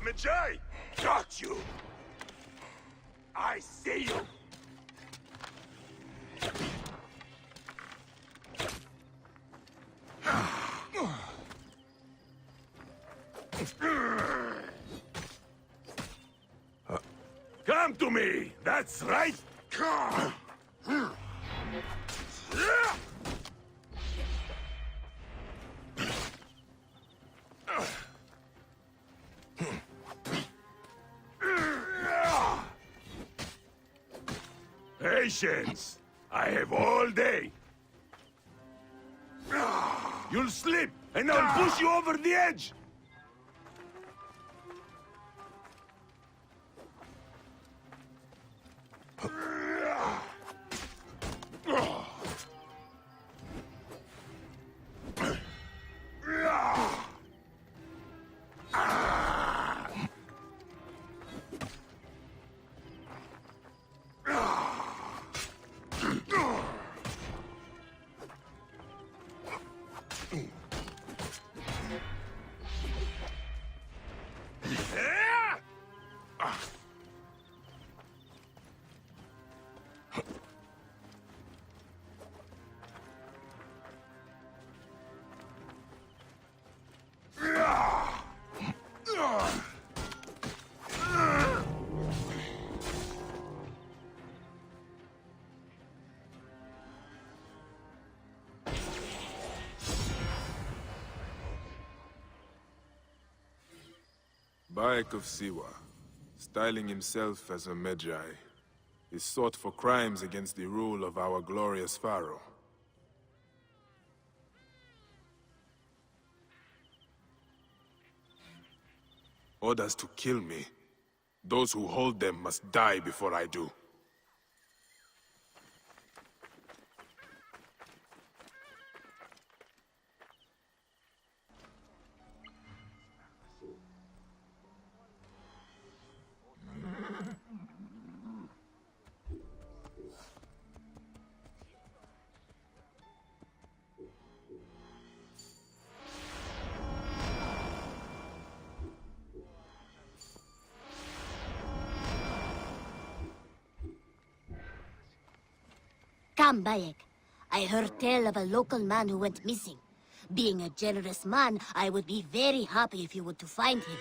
Majay! Got you! I see you! Come to me! That's right! Patience! I have all day! You'll slip, and I'll push you over the edge! Bayek of Siwa, styling himself as a Magi, is sought for crimes against the rule of our glorious pharaoh. Orders to kill me. Those who hold them must die before I do. Come, Bayek. I heard tell of a local man who went missing. Being a generous man, I would be very happy if you were to find him.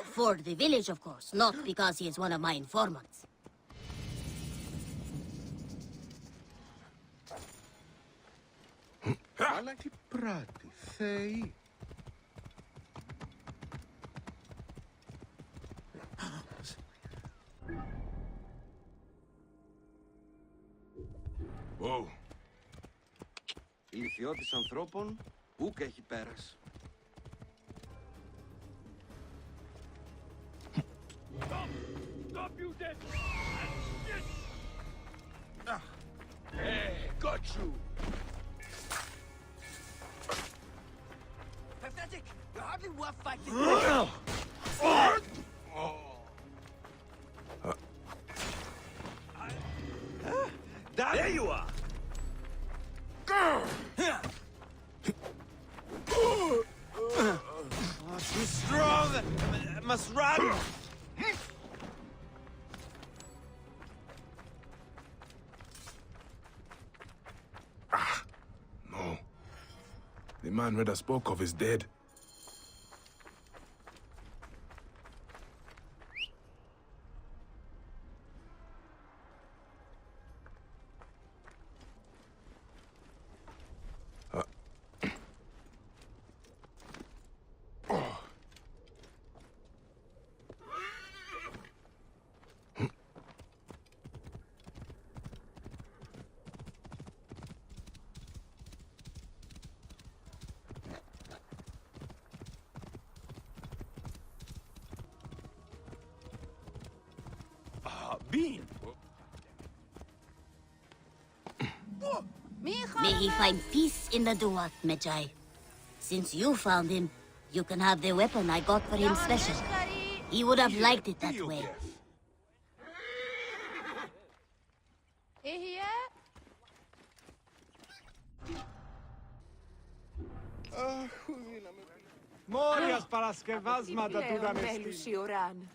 For the village, of course, not because he is one of my informants. Malaki prati, Thay. Whoa. Ηλικιώτης ανθρώπων, ούκ έχει πέρας. Stop you dead! Hey, got you! Pathetic! You're hardly worth fighting. There you are! Too strong! Must run! man Reda spoke of is dead. Bean! May he find peace in the Duat, Magi. Since you found him, you can have the weapon I got for him special. He would have liked it that way. Μόριας παρασκευάσματα του να Μέλουσι οράν.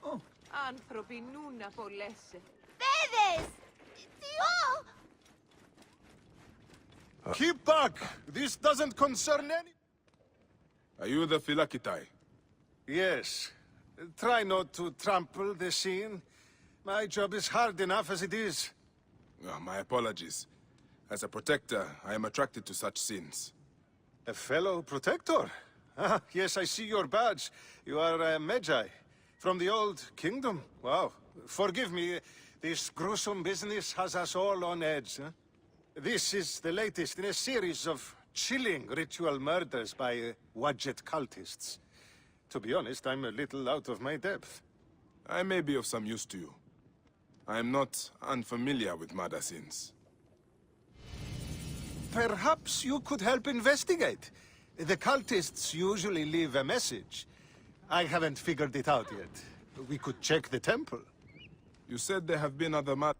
Άνθρωποι νου να πολλέσαι. Παιδες! Keep back! This doesn't concern any... Are you the Philakitai? Yes. Try not to trample the scene. My job is hard enough as it is. Oh, my apologies. As a protector, I am attracted to such sins. A fellow protector? Ah, yes, I see your badge. You are a Magi. From the old kingdom? Wow. Forgive me, this gruesome business has us all on edge. Huh? This is the latest in a series of chilling ritual murders by Wadjet cultists. To be honest, I'm a little out of my depth. I may be of some use to you. I am not unfamiliar with murder sins. Perhaps you could help investigate. The cultists usually leave a message. I haven't figured it out yet. We could check the temple. You said there have been other murders.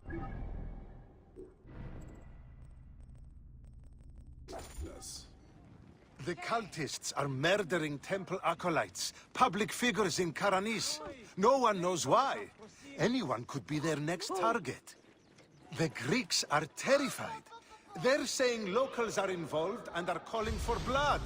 The cultists are murdering temple acolytes, public figures in Karanis. No one knows why. Anyone could be their next target. The Greeks are terrified. They're saying locals are involved and are calling for blood.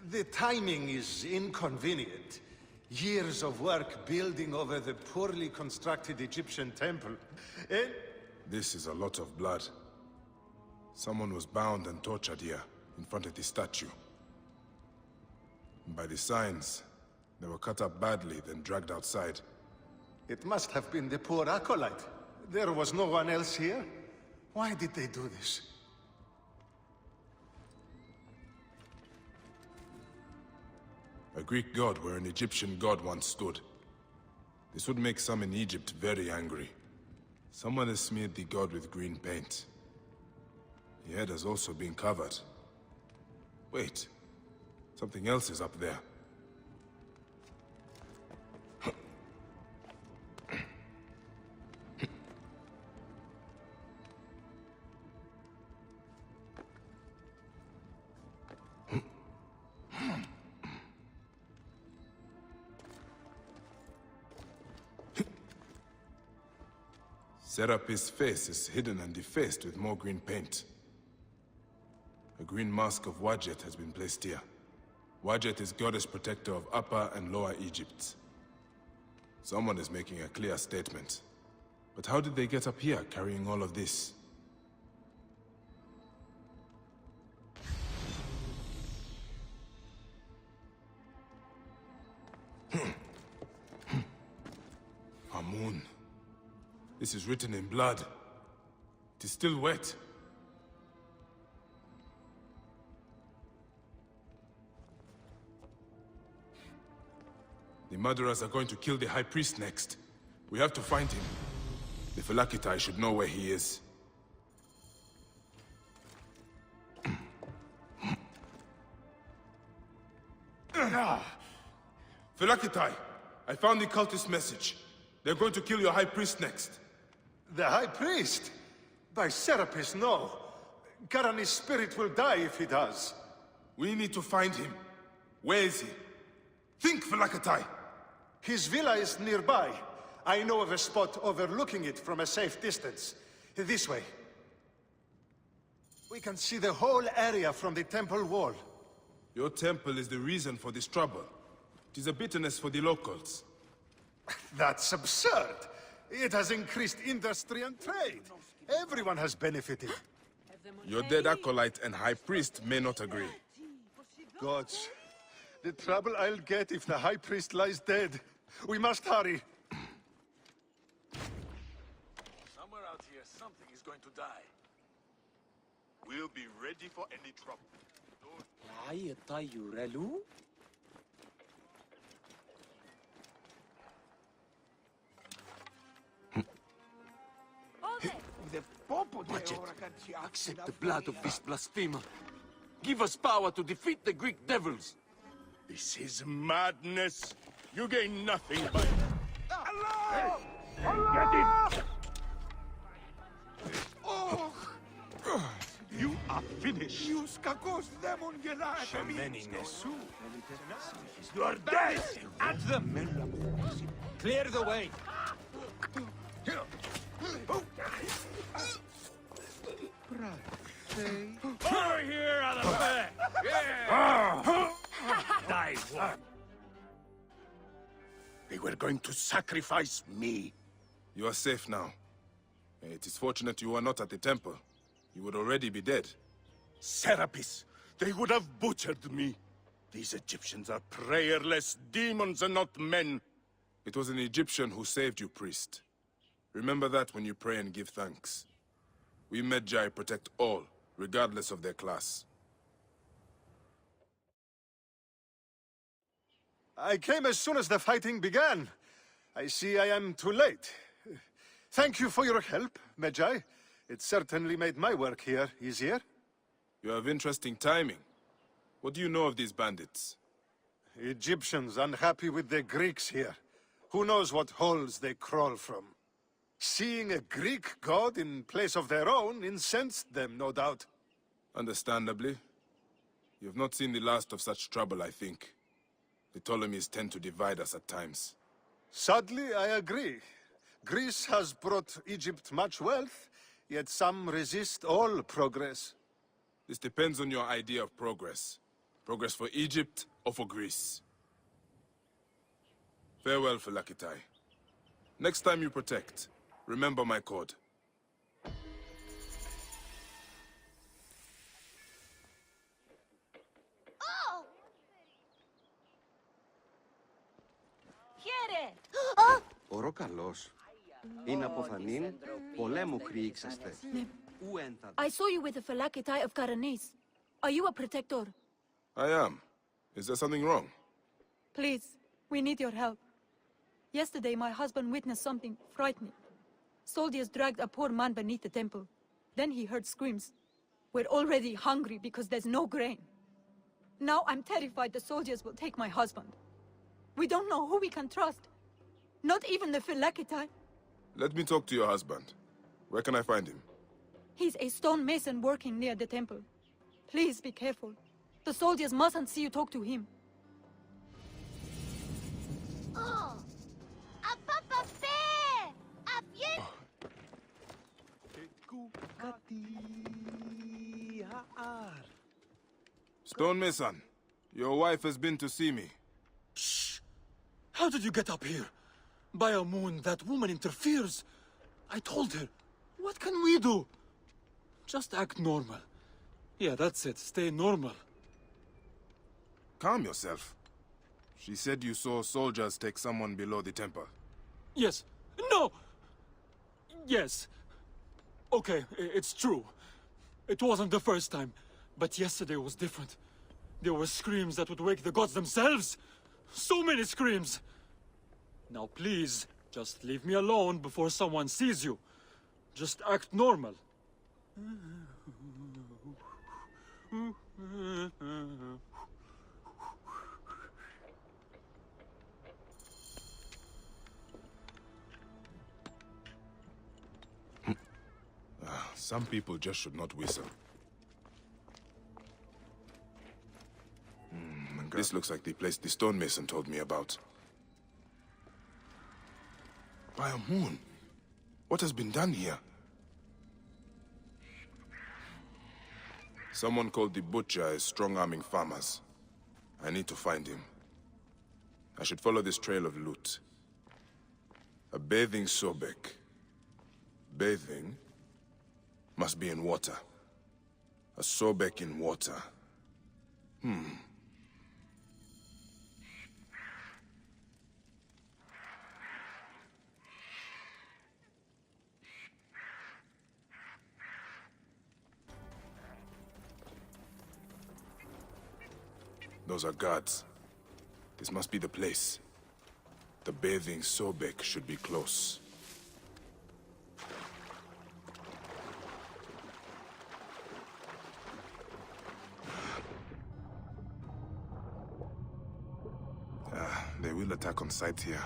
The timing is inconvenient. Years of work building over the poorly constructed Egyptian temple. This is a lot of blood. Someone was bound and tortured here, in front of the statue. By the signs, they were cut up badly, then dragged outside. It must have been the poor acolyte. There was no one else here. Why did they do this? A Greek god where an Egyptian god once stood. This would make some in Egypt very angry. Someone has smeared the god with green paint. The head has also been covered. Wait, something else is up there. Serapis' face is hidden and defaced with more green paint. A green mask of Wadjet has been placed here. Wadjet is goddess protector of Upper and Lower Egypt. Someone is making a clear statement. But how did they get up here carrying all of this? Amun. This is written in blood. It is still wet. The murderers are going to kill the High Priest next. We have to find him. The Philakitai should know where he is. Philakitai, I found the cultist message. They're going to kill your High Priest next. The High Priest? By Serapis, no. Karani's spirit will die if he does. We need to find him. Where is he? Think, Philakitai! His villa is nearby. I know of a spot overlooking it from a safe distance. This way. We can see the whole area from the temple wall. Your temple is the reason for this trouble. It is a bitterness for the locals. That's absurd. It has increased industry and trade. Everyone has benefited. Your dead acolyte and high priest may not agree. Gods, the trouble I'll get if the high priest lies dead. We must hurry. Somewhere out here, something is going to die. We'll be ready for any trouble. Accept the blood of this blasphemer. Give us power to defeat the Greek devils. This is madness. You gain nothing by it. Get it! You are finished. You are dead! At them! Clear the way. Over here, other man! Die one! They were going to sacrifice me. You are safe now. It is fortunate you are not at the temple. You would already be dead. Serapis, they would have butchered me. These Egyptians are prayerless demons and not men. It was an Egyptian who saved you, priest. Remember that when you pray and give thanks. We Magi protect all, regardless of their class. I came as soon as the fighting began. I see I am too late. Thank you for your help, Magi. It certainly made my work here easier. You have interesting timing. What do you know of these bandits? Egyptians unhappy with the Greeks here. Who knows what holes they crawl from. Seeing a Greek god in place of their own incensed them, no doubt. Understandably. You have not seen the last of such trouble, I think. The Ptolemies tend to divide us at times. Sadly, I agree. Greece has brought Egypt much wealth, yet some resist all progress. This depends on your idea of progress. Progress for Egypt or for Greece. Farewell, Phylakitai. Next time you protect, remember my code. Oh! Χαίρε! Ωρό καλός. Είναι αποθανήν, πολέμου χρήξαστε. Ου ένθα. I saw you with the Phylakitai of Karanis. Are you a protector? I am. Is there something wrong? Please, we need your help. Yesterday, my husband witnessed something frightening. Soldiers dragged a poor man beneath the temple. Then he heard screams. We're already hungry because there's no grain. Now I'm terrified the soldiers will take my husband. We don't know who we can trust. Not even the Phylakitai. Let me talk to your husband. Where can I find him? He's a stone mason working near the temple. Please be careful. The soldiers mustn't see you talk to him. Oh! A papa bear! A beaut! Stonemason, your wife has been to see me. Shh! How did you get up here? By a moon, that woman interferes. I told her. What can we do? Just act normal. Yeah, that's it. Stay normal. Calm yourself. She said you saw soldiers take someone below the temple. Yes. No! Yes. Okay, it's true. It wasn't the first time. But yesterday was different. There were screams that would wake the gods themselves. So many screams. Now please, just leave me alone before someone sees you. Just act normal. Some people just should not whistle. This looks like the place the stonemason told me about. By a moon. What has been done here? Someone called the Butcher is strong-arming farmers. I need to find him. I should follow this trail of loot. A bathing Sobek. Bathing? Must be in water. A Sobek in water. Those are guards. This must be the place. The bathing Sobek should be close. They will attack on sight here.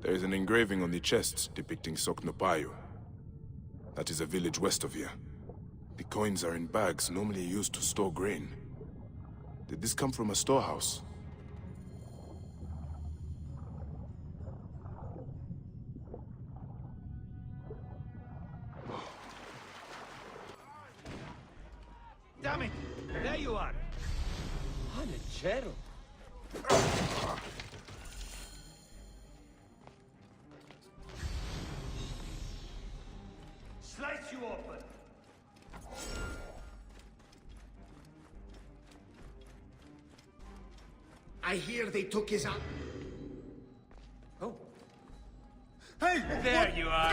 There is an engraving on the chest depicting Soknopayu. That is a village west of here. The coins are in bags normally used to store grain. Did this come from a storehouse? Damn it! There you are! Hanachero. Slice you open! I hear they took his out. Oh. Hey! There you are!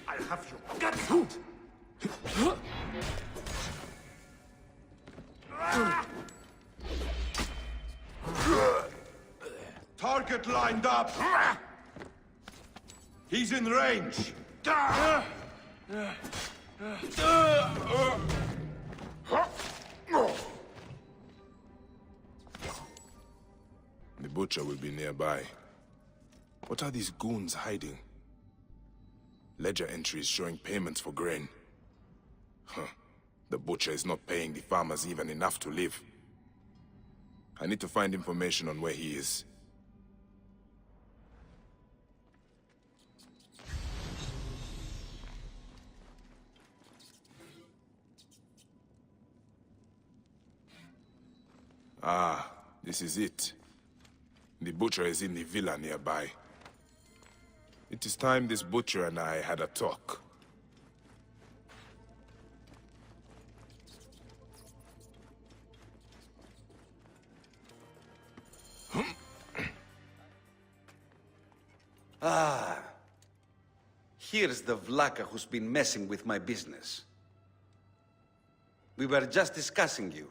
I'll have your guts out! Target lined up! He's in range! The Butcher will be nearby. What are these goons hiding? Ledger entries showing payments for grain. Huh. The Butcher is not paying the farmers even enough to live. I need to find information on where he is. Ah, this is it. The Butcher is in the villa nearby. It is time this Butcher and I had a talk. Here's the Vlaka who's been messing with my business. We were just discussing you.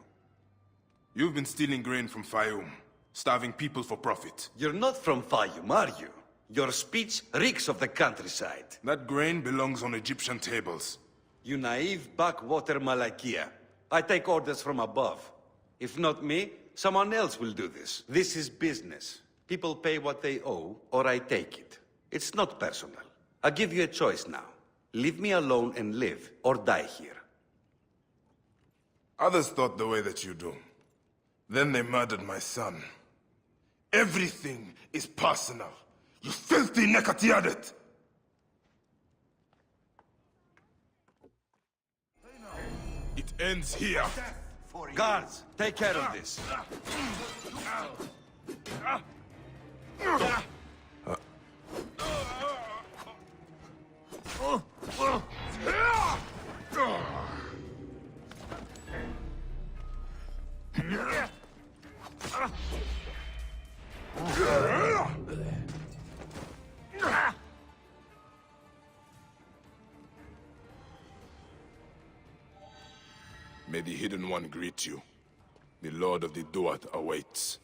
You've been stealing grain from Fayum, starving people for profit. You're not from Fayum, are you? Your speech reeks of the countryside. That grain belongs on Egyptian tables. You naive backwater Malakia. I take orders from above. If not me, someone else will do this. This is business. People pay what they owe, or I take it. It's not personal. I give you a choice now. Leave me alone and live, or die here. Others thought the way that you do. Then they murdered my son. Everything is personal. You filthy Nekatiadet! It ends here. Guards, take care of this. May the Hidden One greet you. The Lord of the Duat awaits.